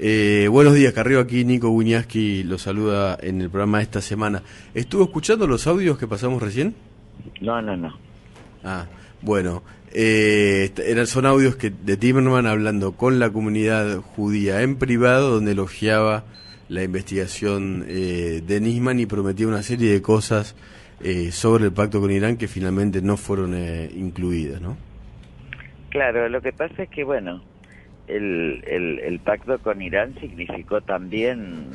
Buenos días, Carrillo, aquí Nico Wiñaski lo saluda en el programa de esta semana. ¿Estuvo escuchando los audios que pasamos recién? No. Ah, bueno, son audios de Timerman hablando con la comunidad judía en privado, donde elogiaba la investigación de Nisman y prometía una serie de cosas sobre el pacto con Irán que finalmente no fueron incluidas, ¿no? Claro, lo que pasa es que, bueno, el pacto con Irán significó también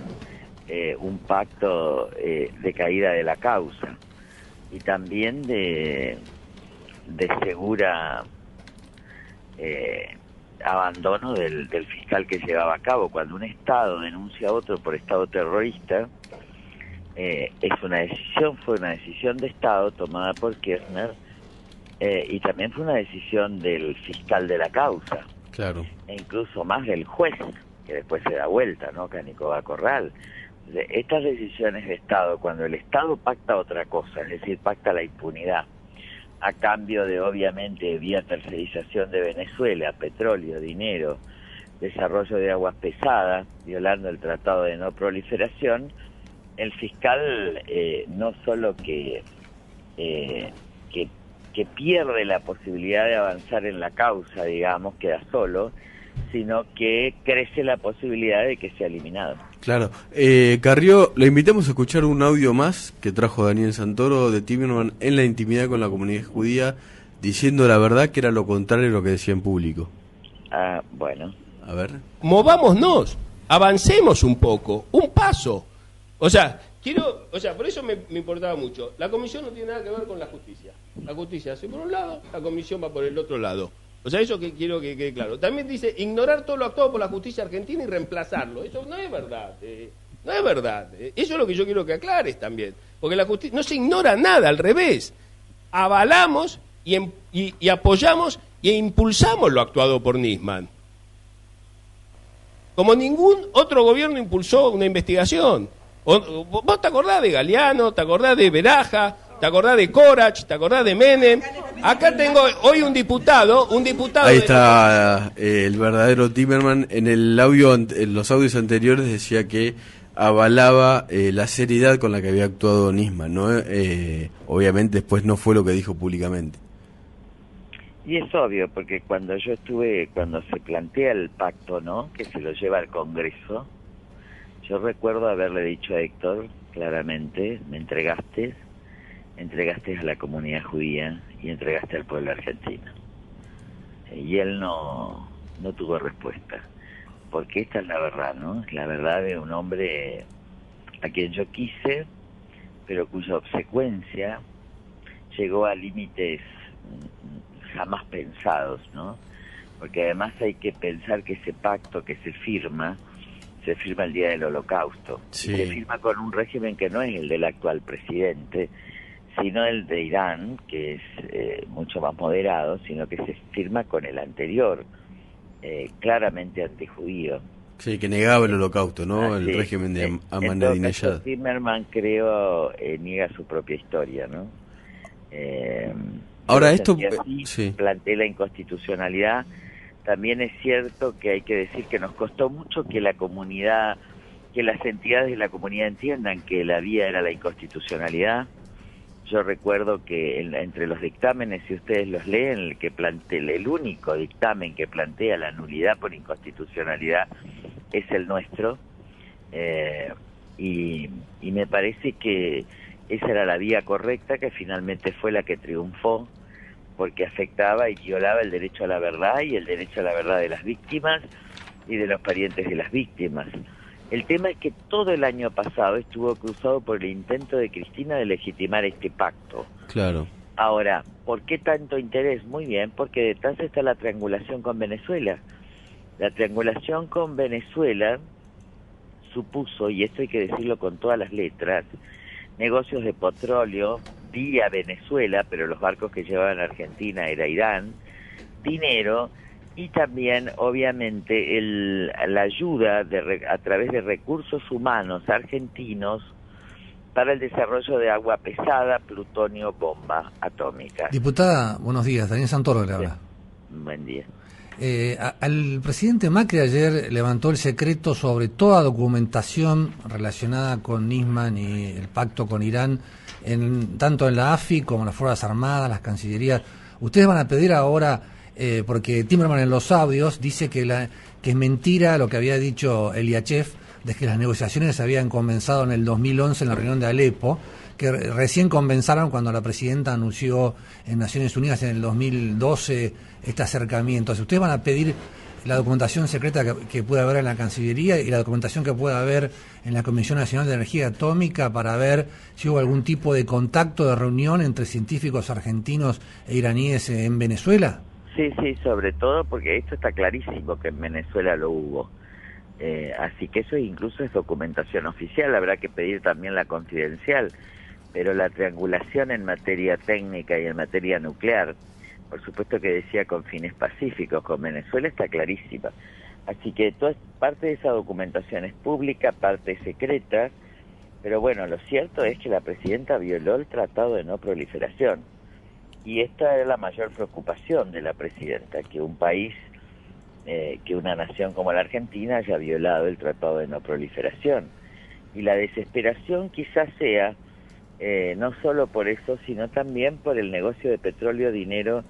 un pacto de caída de la causa y también de segura abandono del fiscal que llevaba a cabo. Cuando un Estado denuncia a otro por Estado terrorista, fue una decisión de Estado tomada por Kirchner y también fue una decisión del fiscal de la causa. Claro. E incluso más del juez, que después se da vuelta, ¿no? Canicoba Corral. Estas decisiones de Estado, cuando el Estado pacta otra cosa, es decir, pacta la impunidad, a cambio de, obviamente, vía tercerización de Venezuela, petróleo, dinero, desarrollo de aguas pesadas, violando el Tratado de No Proliferación, el fiscal no solo que pierde la posibilidad de avanzar en la causa, digamos, queda solo, sino que crece la posibilidad de que sea eliminado. Claro. Carrió, le invitamos a escuchar un audio más que trajo Daniel Santoro de Timerman en la intimidad con la comunidad judía, diciendo la verdad que era lo contrario a lo que decía en público. Ah, bueno. A ver. Movámonos, avancemos un poco, un paso. O sea, por eso me importaba mucho. La comisión no tiene nada que ver con la justicia. La justicia hace por un lado, la comisión va por el otro lado. O sea, eso que quiero que quede claro. También dice ignorar todo lo actuado por la justicia argentina y reemplazarlo. Eso no es verdad. No es verdad. Eso es lo que yo quiero que aclares también. Porque la justicia no se ignora nada, al revés. Avalamos y apoyamos e impulsamos lo actuado por Nisman. Como ningún otro gobierno impulsó una investigación. ¿Vos te acordás de Galeano? ¿Te acordás de Beraja? ¿Te acordás de Corach? ¿Te acordás de Menem? Acá tengo hoy un diputado. Ahí está el verdadero Timerman. En los audios anteriores decía que avalaba la seriedad con la que había actuado Nisman, ¿no? Obviamente después no fue lo que dijo públicamente. Y es obvio, porque cuando se plantea el pacto, ¿no?, que se lo lleva al Congreso, yo recuerdo haberle dicho a Héctor claramente: me entregaste a la comunidad judía y entregaste al pueblo argentino. Y él no tuvo respuesta, porque esta es la verdad, ¿no? Es la verdad de un hombre a quien yo quise, pero cuya obsecuencia llegó a límites jamás pensados, ¿no? Porque además hay que pensar que ese pacto que se firma el día del Holocausto. Sí. Y se firma con un régimen que no es el del actual presidente, sino el de Irán, que es mucho más moderado, sino que se firma con el anterior, claramente antijudío. Sí, que negaba el Holocausto, ¿no? El régimen de Ahmadinejad. Timerman, creo, niega su propia historia, ¿no? Ahora esto plantea la inconstitucionalidad. También es cierto que hay que decir que nos costó mucho que las entidades de la comunidad entiendan que la vía era la inconstitucionalidad. Yo recuerdo que entre los dictámenes, si ustedes los leen, el único dictamen que plantea la nulidad por inconstitucionalidad es el nuestro, y me parece que esa era la vía correcta, que finalmente fue la que triunfó, porque afectaba y violaba el derecho a la verdad y el derecho a la verdad de las víctimas y de los parientes de las víctimas. El tema es que todo el año pasado estuvo cruzado por el intento de Cristina de legitimar este pacto. Claro. Ahora, ¿por qué tanto interés? Muy bien, porque detrás está la triangulación con Venezuela. La triangulación con Venezuela supuso, y esto hay que decirlo con todas las letras, negocios de petróleo vía Venezuela, pero los barcos que llevaban a Argentina era Irán, dinero, y también, obviamente, la ayuda a través de recursos humanos argentinos para el desarrollo de agua pesada, plutonio, bomba atómica. Diputada, buenos días. Daniel Santoro le habla. Buen día. Al presidente Macri ayer levantó el secreto sobre toda documentación relacionada con Nisman y el pacto con Irán, tanto en la AFI como en las Fuerzas Armadas, las Cancillerías. Ustedes van a pedir ahora, porque Timerman en los audios dice que es mentira lo que había dicho Eliachev, de que las negociaciones se habían comenzado en el 2011 en la reunión de Alepo, que recién comenzaron cuando la presidenta anunció en Naciones Unidas en el 2012 este acercamiento. Entonces, ustedes van a pedir la documentación secreta que pueda haber en la Cancillería y la documentación que pueda haber en la Comisión Nacional de Energía Atómica para ver si hubo algún tipo de contacto, de reunión entre científicos argentinos e iraníes en Venezuela. Sí, sobre todo porque esto está clarísimo que en Venezuela lo hubo. Así que eso incluso es documentación oficial, habrá que pedir también la confidencial, pero la triangulación en materia técnica y en materia nuclear, por supuesto que decía con fines pacíficos, con Venezuela está clarísima. Así que toda parte de esa documentación es pública, parte es secreta, pero bueno, lo cierto es que la presidenta violó el Tratado de No Proliferación. Y esta es la mayor preocupación de la presidenta, que un país, que una nación como la Argentina haya violado el Tratado de No Proliferación. Y la desesperación quizás sea, no solo por eso, sino también por el negocio de petróleo, dinero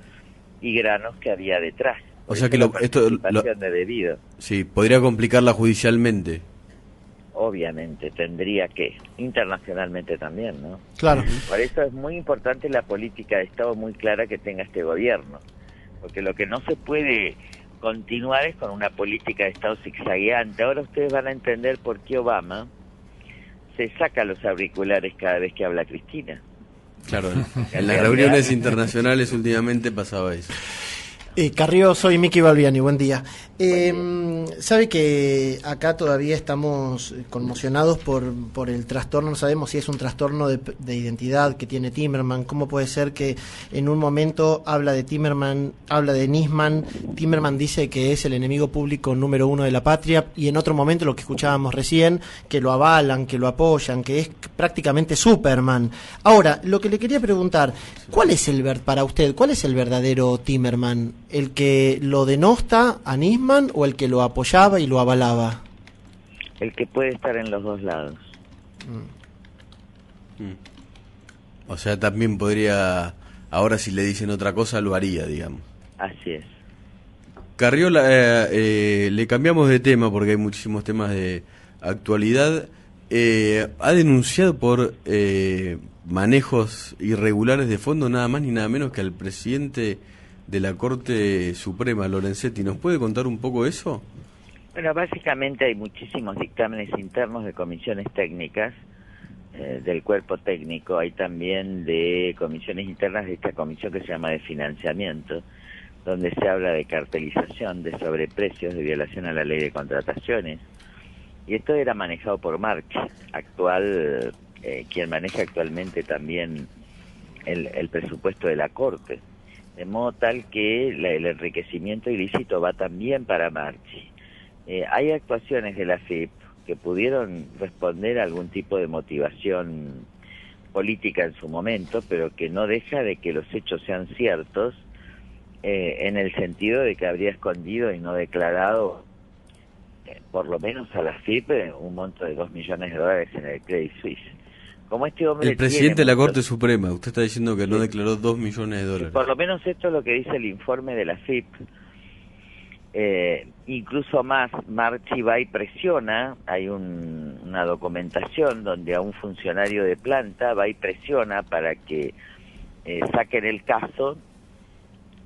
y granos que había detrás. O sea que de debido. Sí, podría complicarla judicialmente. Obviamente, tendría que, internacionalmente también, ¿no? Claro. Por eso es muy importante la política de Estado muy clara que tenga este gobierno, porque lo que no se puede continuar es con una política de Estado zigzagueante. Ahora ustedes van a entender por qué Obama se saca los auriculares cada vez que habla Cristina. Claro, en las reuniones internacionales últimamente pasaba eso. Carrió, soy Miki Balbiani, buen día. Sabe que acá todavía estamos conmocionados por el trastorno, no sabemos si es un trastorno de identidad que tiene Timerman. ¿Cómo puede ser que en un momento habla de Timerman, habla de Nisman, Timerman dice que es el enemigo público número 1 de la patria, y en otro momento, lo que escuchábamos recién, que lo avalan, que lo apoyan, que es prácticamente Superman? Ahora, lo que le quería preguntar, para usted, ¿cuál es el verdadero Timerman? ¿El que lo denosta a Nisman o el que lo apoyaba y lo avalaba? El que puede estar en los dos lados. O sea, también podría, ahora si le dicen otra cosa, lo haría, digamos. Así es. Carriola, le cambiamos de tema porque hay muchísimos temas de actualidad. Ha denunciado por manejos irregulares de fondo nada más ni nada menos que al presidente de la Corte Suprema, Lorenzetti. ¿Nos puede contar un poco eso? Bueno, básicamente hay muchísimos dictámenes internos de comisiones técnicas, del cuerpo técnico. Hay también de comisiones internas de esta comisión que se llama de financiamiento, donde se habla de cartelización, de sobreprecios, de violación a la ley de contrataciones. Y esto era manejado por March, quien maneja actualmente también el presupuesto de la Corte. De modo tal que el enriquecimiento ilícito va también para Marchi. Hay actuaciones de la FIP que pudieron responder a algún tipo de motivación política en su momento, pero que no deja de que los hechos sean ciertos, en el sentido de que habría escondido y no declarado, por lo menos a la FIP, un monto de $2 millones en el Credit Suisse. Como este hombre el presidente de la Corte Suprema, usted está diciendo que no declaró $2 millones. Por lo menos esto es lo que dice el informe de la FIP. Incluso más, Marchi va y presiona, hay una documentación donde a un funcionario de planta va y presiona para que saquen el caso,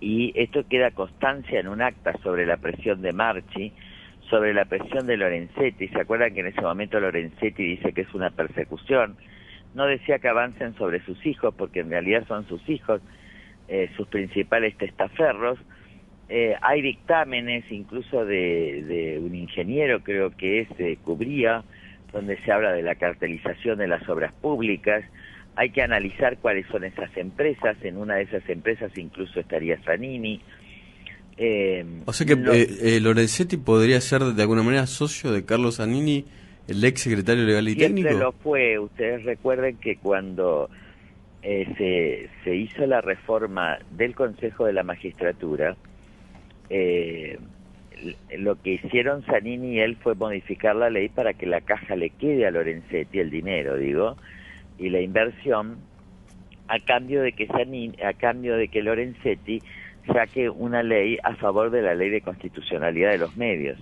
y esto queda constancia en un acta sobre la presión de Marchi, sobre la presión de Lorenzetti. ¿Se acuerdan que en ese momento Lorenzetti dice que es una persecución? No decía que avancen sobre sus hijos, porque en realidad son sus hijos, sus principales testaferros. Hay dictámenes incluso de un ingeniero, creo que es Cubría, donde se habla de la cartelización de las obras públicas. Hay que analizar cuáles son esas empresas. En una de esas empresas incluso estaría Zanini. O sea que Lorenzetti podría ser de alguna manera socio de Carlos Zanini, el ex secretario legal y técnico. Siempre lo fue. Ustedes recuerden que cuando se hizo la reforma del Consejo de la Magistratura, lo que hicieron Zanini y él fue modificar la ley para que la caja le quede a Lorenzetti, el dinero, digo, y la inversión, a cambio de que Lorenzetti saque una ley a favor de la ley de constitucionalidad de los medios.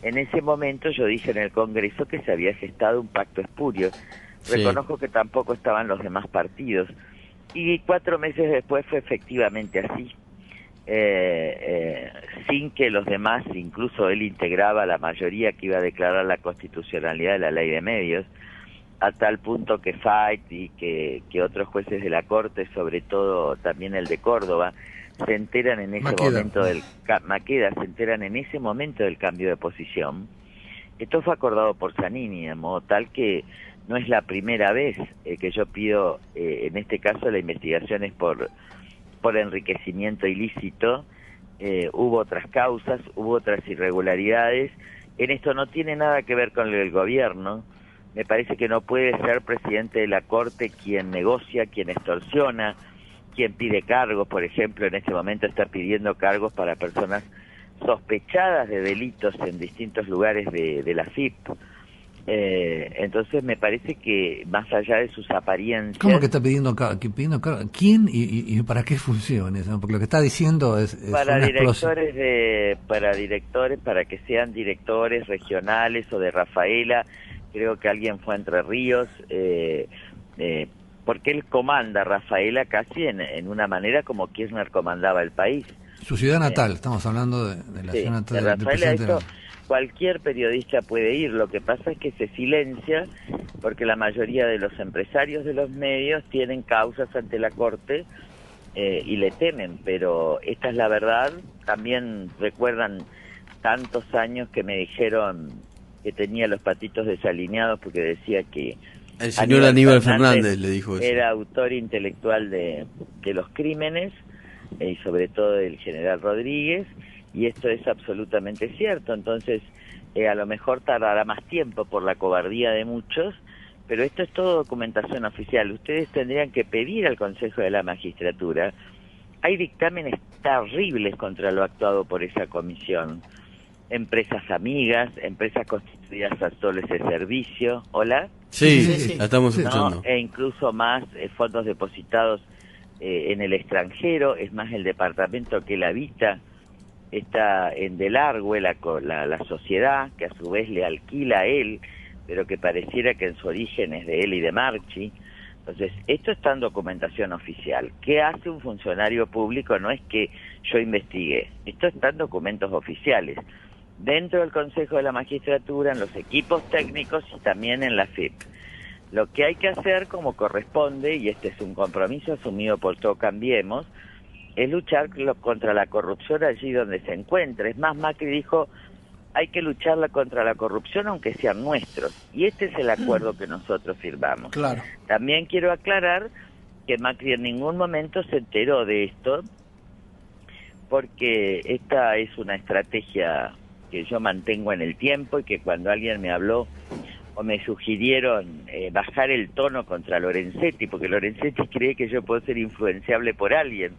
En ese momento yo dije en el Congreso que se había gestado un pacto espurio. Sí. Reconozco que tampoco estaban los demás partidos. Y 4 meses después fue efectivamente así. Sin que los demás, incluso él integraba la mayoría que iba a declarar la constitucionalidad de la ley de medios, a tal punto que Fait y que otros jueces de la Corte, sobre todo también el de Córdoba, se enteran en ese momento Maqueda se enteran en ese momento del cambio de posición. Esto fue acordado por Zanini, de modo tal que no es la primera vez que yo pido, en este caso, la investigación es por enriquecimiento ilícito. Hubo otras causas, hubo otras irregularidades. En esto no tiene nada que ver con el gobierno. Me parece que no puede ser presidente de la Corte quien negocia, quien extorsiona, quien pide cargos. Por ejemplo, en este momento está pidiendo cargos para personas sospechadas de delitos en distintos lugares de la FIP. Entonces me parece que más allá de sus apariencias... ¿Cómo que está pidiendo cargos? ¿Quién y para qué funciones? ¿No? Porque lo que está diciendo es para directores, para que sean directores regionales o de Rafaela. Creo que alguien fue a Entre Ríos, porque él comanda Rafaela casi en una manera como Kirchner comandaba el país. Su ciudad natal, estamos hablando de la ciudad natal de Rafaela. Esto cualquier periodista puede ir, lo que pasa es que se silencia porque la mayoría de los empresarios de los medios tienen causas ante la Corte y le temen, pero esta es la verdad. También recuerdan tantos años que me dijeron que tenía los patitos desalineados porque decía que el señor Aníbal Fernández le dijo eso. Era autor intelectual de los crímenes y sobre todo del general Rodríguez, y esto es absolutamente cierto. Entonces a lo mejor tardará más tiempo por la cobardía de muchos, pero esto es todo documentación oficial. Ustedes tendrían que pedir al Consejo de la Magistratura. Hay dictámenes terribles contra lo actuado por esa comisión. Empresas amigas, empresas constituidas a soles de servicio. ¿Hola? Sí, la estamos escuchando. E incluso más fondos depositados en el extranjero. Es más, el departamento que él habita está en Delargue, la sociedad, que a su vez le alquila a él, pero que pareciera que en su origen es de él y de Marchi. Entonces, esto está en documentación oficial. ¿Qué hace un funcionario público? No es que yo investigue, esto está en documentos oficiales, dentro del Consejo de la Magistratura, en los equipos técnicos y también en la FIP. Lo que hay que hacer como corresponde, y este es un compromiso asumido por Todos Cambiemos, es luchar contra la corrupción allí donde se encuentre. Es más, Macri dijo, hay que lucharla contra la corrupción aunque sean nuestros. Y este es el acuerdo que nosotros firmamos. Claro. También quiero aclarar que Macri en ningún momento se enteró de esto, porque esta es una estrategia que yo mantengo en el tiempo y que cuando alguien me habló o me sugirieron bajar el tono contra Lorenzetti, porque Lorenzetti cree que yo puedo ser influenciable por alguien,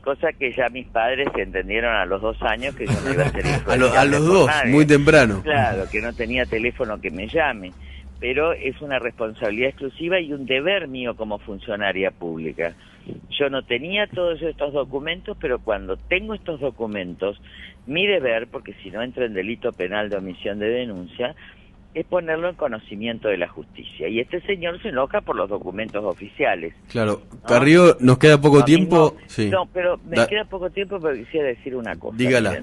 cosa que ya mis padres entendieron a los 2 años que yo no iba a ser influenciable a los por 2, nadie. muy temprano. Claro, que no tenía teléfono que me llame, pero es una responsabilidad exclusiva y un deber mío como funcionaria pública. Yo no tenía todos estos documentos, pero cuando tengo estos documentos, mi deber, porque si no entra en delito penal de omisión de denuncia, es ponerlo en conocimiento de la justicia. Y este señor se enoja por los documentos oficiales. Claro. ¿No? Carrió, nos queda poco tiempo. Sí. No, pero me queda poco tiempo, pero quisiera decir una cosa. Dígala.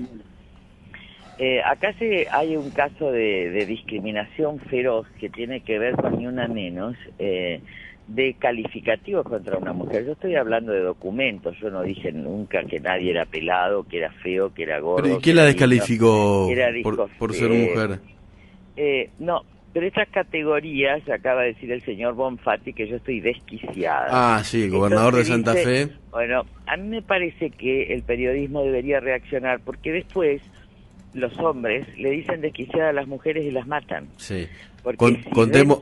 Acá hay un caso de discriminación feroz que tiene que ver con ni una menos de calificativos contra una mujer. Yo estoy hablando de documentos. Yo no dije nunca que nadie era pelado, que era feo, que era gordo. ¿Pero y quién la descalificó por ser ser mujer? No, pero estas categorías, acaba de decir el señor Bonfatti, que yo estoy desquiciada. Ah, sí, el gobernador de Santa Fe. Bueno, a mí me parece que el periodismo debería reaccionar, porque después los hombres le dicen desquiciada a las mujeres y las matan. Sí. Contemos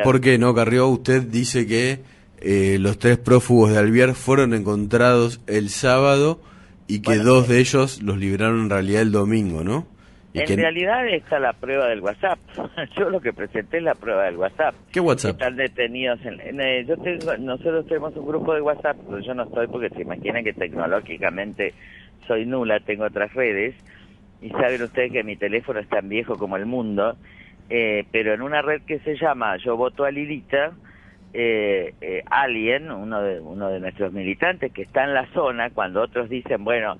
por qué, ¿no, Carrió? Usted dice que los 3 prófugos de Alvear fueron encontrados el sábado Y que Bueno, dos de ellos los liberaron en realidad el domingo, ¿no? Y en realidad está la prueba del WhatsApp. Yo lo que presenté es la prueba del WhatsApp. ¿Qué WhatsApp? Están detenidos. Nosotros tenemos un grupo de WhatsApp, pero yo no estoy porque se imaginan que tecnológicamente soy nula, tengo otras redes. Y saben ustedes que mi teléfono es tan viejo como el mundo. Pero en una red que se llama Yo Voto a Lilita, alguien, uno de nuestros militantes que está en la zona, cuando otros dicen, bueno,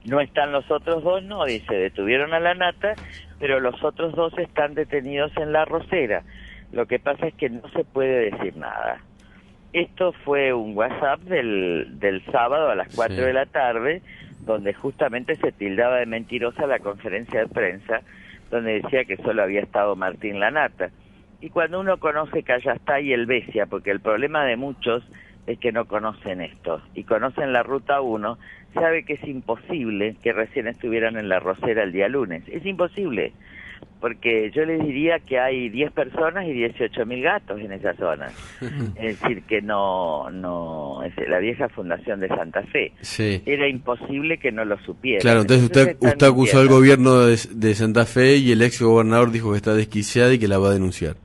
no están los otros dos, no, dice, detuvieron a la Nata, pero los otros dos están detenidos en la Rosera. Lo que pasa es que no se puede decir nada. Esto fue un WhatsApp del sábado a las 4 de la tarde, donde justamente se tildaba de mentirosa la conferencia de prensa, donde decía que solo había estado Martín Lanata. Y cuando uno conoce Callastá y El Besia, porque el problema de muchos es que no conocen esto, y conocen la Ruta 1, sabe que es imposible que recién estuvieran en la Rosera el día lunes. Es imposible, porque yo les diría que hay 10 personas y 18.000 gatos en esa zona. Es decir, que no es la vieja fundación de Santa Fe. Sí. Era imposible que no lo supieran. Claro, entonces usted acusó al gobierno de Santa Fe y el ex gobernador dijo que está desquiciada y que la va a denunciar.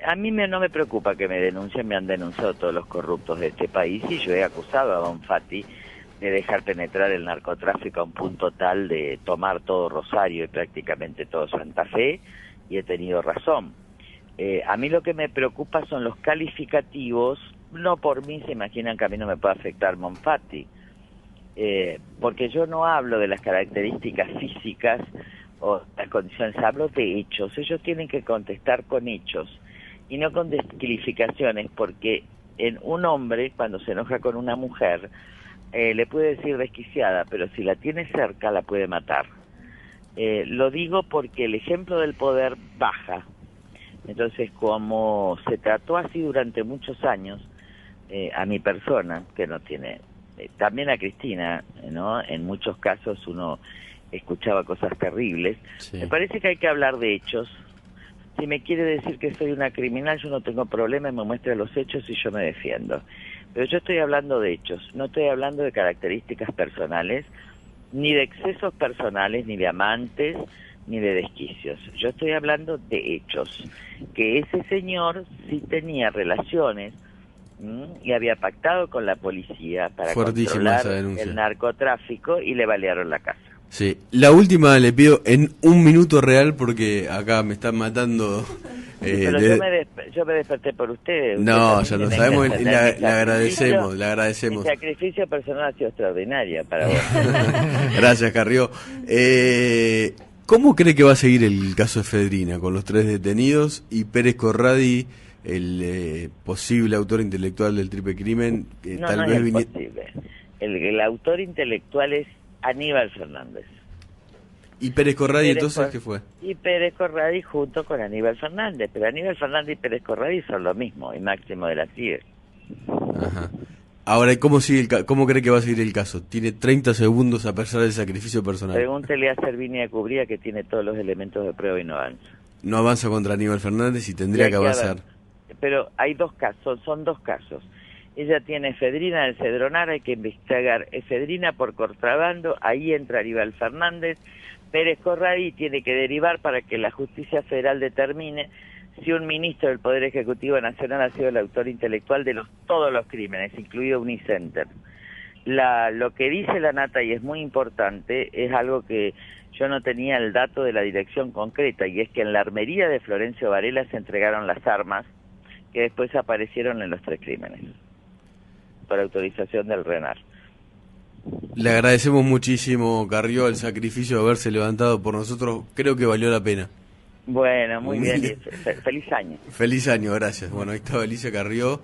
A mí no me preocupa que me denuncien, me han denunciado todos los corruptos de este país y yo he acusado a Bonfatti de dejar penetrar el narcotráfico a un punto tal de tomar todo Rosario y prácticamente todo Santa Fe, y he tenido razón. A mí lo que me preocupa son los calificativos, no por mí, se imaginan que a mí no me puede afectar Bonfatti, porque yo no hablo de las características físicas o las condiciones, hablo de hechos. Ellos tienen que contestar con hechos y no con descalificaciones, porque en un hombre, cuando se enoja con una mujer, le puede decir desquiciada, pero si la tiene cerca la puede matar. Lo digo porque el ejemplo del poder baja. Entonces, como se trató así durante muchos años, a mi persona, que no tiene, también a Cristina, ¿no? En muchos casos uno escuchaba cosas terribles. Sí. Me parece que hay que hablar de hechos. Si me quiere decir que soy una criminal, yo no tengo problema, me muestra los hechos y yo me defiendo. Pero yo estoy hablando de hechos, no estoy hablando de características personales, ni de excesos personales, ni de amantes, ni de desquicios. Yo estoy hablando de hechos, que ese señor sí tenía relaciones y había pactado con la policía para controlar el narcotráfico y le balearon la casa. Sí, la última le pido en un minuto real porque acá me están matando. Pero yo me desperté por ustedes. No, ya lo sabemos y le agradecemos, le agradecemos. Mi sacrificio personal ha sido extraordinario para vos. Gracias, Carrió. ¿Cómo cree que va a seguir el caso de Efedrina con los 3 detenidos y Pérez Corradi, el posible autor intelectual del triple crimen? No es imposible. El autor intelectual es Aníbal Fernández. ¿Y Pérez Corradi entonces qué fue? Y Pérez Corradi junto con Aníbal Fernández, pero Aníbal Fernández y Pérez Corradi son lo mismo, y Máximo de la CIE. Ajá. Ahora, ¿cómo cree que va a seguir el caso? Tiene 30 segundos a pesar del sacrificio personal. Pregúntele a Servinia de Cubría, que tiene todos los elementos de prueba y no avanza. No avanza contra Aníbal Fernández y tendría que avanzar. Pero hay dos casos, son dos casos. Ella tiene efedrina del Cedronar, hay que investigar efedrina por contrabando, ahí entra Aníbal Fernández. Pérez Corradi tiene que derivar para que la justicia federal determine si un ministro del Poder Ejecutivo Nacional ha sido el autor intelectual de todos los crímenes, incluido Unicenter. Lo que dice la Nata, y es muy importante, es algo que yo no tenía el dato de la dirección concreta, y es que en la armería de Florencio Varela se entregaron las armas que después aparecieron en los 3 crímenes, por autorización del RENAR. Le agradecemos muchísimo, Carrió, el sacrificio de haberse levantado por nosotros. Creo que valió la pena. Bueno, muy bien. Feliz año. Feliz año, gracias. Bueno, ahí estaba Alicia Carrió.